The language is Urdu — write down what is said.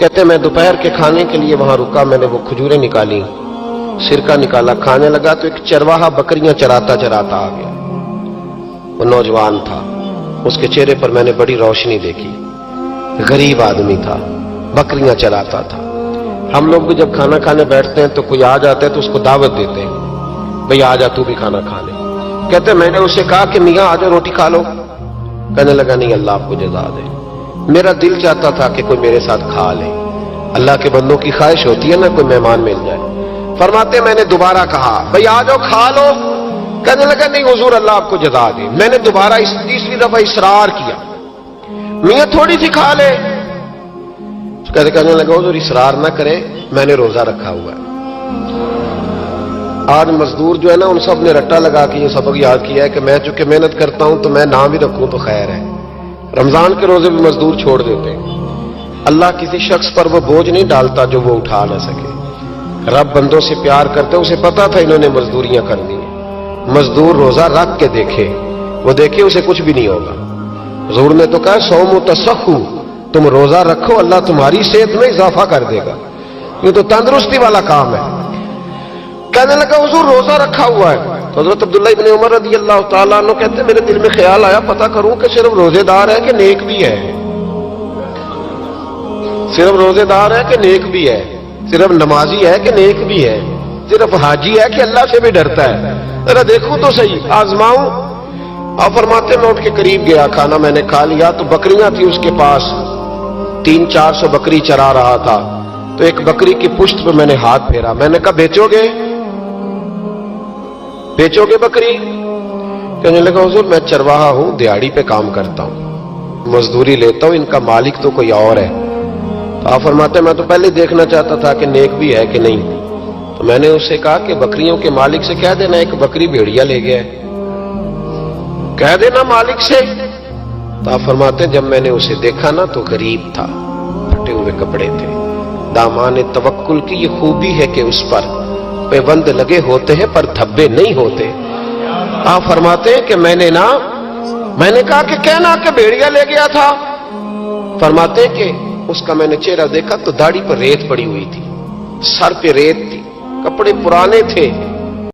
کہتے میں دوپہر کے کھانے کے لیے وہاں رکا، میں نے وہ کھجوریں نکالی، سرکہ نکالا، کھانے لگا تو ایک چرواہا بکریاں چراتا چراتا آ گیا۔ وہ نوجوان تھا، اس کے چہرے پر میں نے بڑی روشنی دیکھی، غریب آدمی تھا، بکریاں چراتا تھا۔ ہم لوگ بھی جب کھانا کھانے بیٹھتے ہیں تو کوئی آ جاتا ہے تو اس کو دعوت دیتے ہیں، بھئی آ جا تو بھی کھانا کھا لے۔ کہتے میں نے اسے کہا کہ میاں آ جا روٹی کھا لو، کہنے لگا نہیں اللہ آپ کو جزا دے۔ میرا دل چاہتا تھا کہ کوئی میرے ساتھ کھا لے، اللہ کے بندوں کی خواہش ہوتی ہے نا کوئی مہمان مل جائے۔ فرماتے میں نے دوبارہ کہا بھئی آ جاؤ کھا لو، کہنے لگا نہیں حضور اللہ آپ کو جزا دے۔ میں نے دوبارہ تیسری دفعہ اصرار کیا، میاں تھوڑی سی کھا لے، کہنے لگا حضور اصرار نہ کرے، میں نے روزہ رکھا ہوا ہے۔ آج مزدور جو ہے نا ان سب نے رٹا لگا کے یہ سبق یاد کیا ہے کہ میں چونکہ محنت کرتا ہوں تو میں نہ بھی رکھوں تو خیر ہے۔ رمضان کے روزے بھی مزدور چھوڑ دیتے ہیں۔ اللہ کسی شخص پر وہ بوجھ نہیں ڈالتا جو وہ اٹھا نہ سکے۔ رب بندوں سے پیار کرتے، اسے پتا تھا انہوں نے مزدوریاں کرنی ہیں۔ مزدور روزہ رکھ کے دیکھے، وہ دیکھے اسے کچھ بھی نہیں ہوگا۔ حضور نے تو کہا صوم تصحو، تم روزہ رکھو اللہ تمہاری صحت میں اضافہ کر دے گا، یہ تو تندرستی والا کام ہے۔ کہنے لگا حضور روزہ رکھا ہوا ہے۔ تو حضرت عبداللہ ابن عمر رضی اللہ تعالیٰ عنہ کہتے میرے دل میں خیال آیا پتہ کروں کہ صرف روزے دار ہے کہ نیک بھی ہے، صرف روزے دار ہے کہ نیک بھی ہے، صرف نمازی ہے کہ نیک بھی ہے، صرف حاجی ہے کہ اللہ سے بھی ڈرتا ہے، ذرا دیکھوں تو صحیح آزماؤں۔ اور فرماتے میں اٹھ کے قریب گیا، کھانا میں نے کھا لیا تو بکریاں تھی اس کے پاس، 300-400 بکری چرا رہا تھا۔ تو ایک بکری کی پشت پہ میں نے ہاتھ پھیرا، میں نے کہا بیچو گے بکری؟ کہنے لگا حضور میں چرواہا ہوں، دیہڑی پہ کام کرتا ہوں، مزدوری لیتا ہوں، ان کا مالک تو کوئی اور ہے۔ تو آپ فرماتے میں تو پہلے دیکھنا چاہتا تھا کہ نیک بھی ہے کہ نہیں۔ تو میں نے اس سے کہا کہ بکریوں کے مالک سے کہہ دینا ایک بکری بھیڑیا لے گیا ہے، کہہ دینا مالک سے۔ تو آپ فرماتے جب میں نے اسے دیکھا نا تو غریب تھا، پھٹے ہوئے کپڑے تھے۔ دامان توکل کی یہ خوبی ہے کہ اس پر پیبند لگے ہوتے ہیں پر دھبے نہیں ہوتے۔ آپ فرماتے ہیں کہ میں نے کہا کہ کہنا کہ بھیڑیا لے گیا تھا۔ فرماتے ہیں کہ اس کا میں نے چہرہ دیکھا تو داڑھی پر ریت پڑی ہوئی تھی، سر پہ ریت تھی، کپڑے پرانے تھے،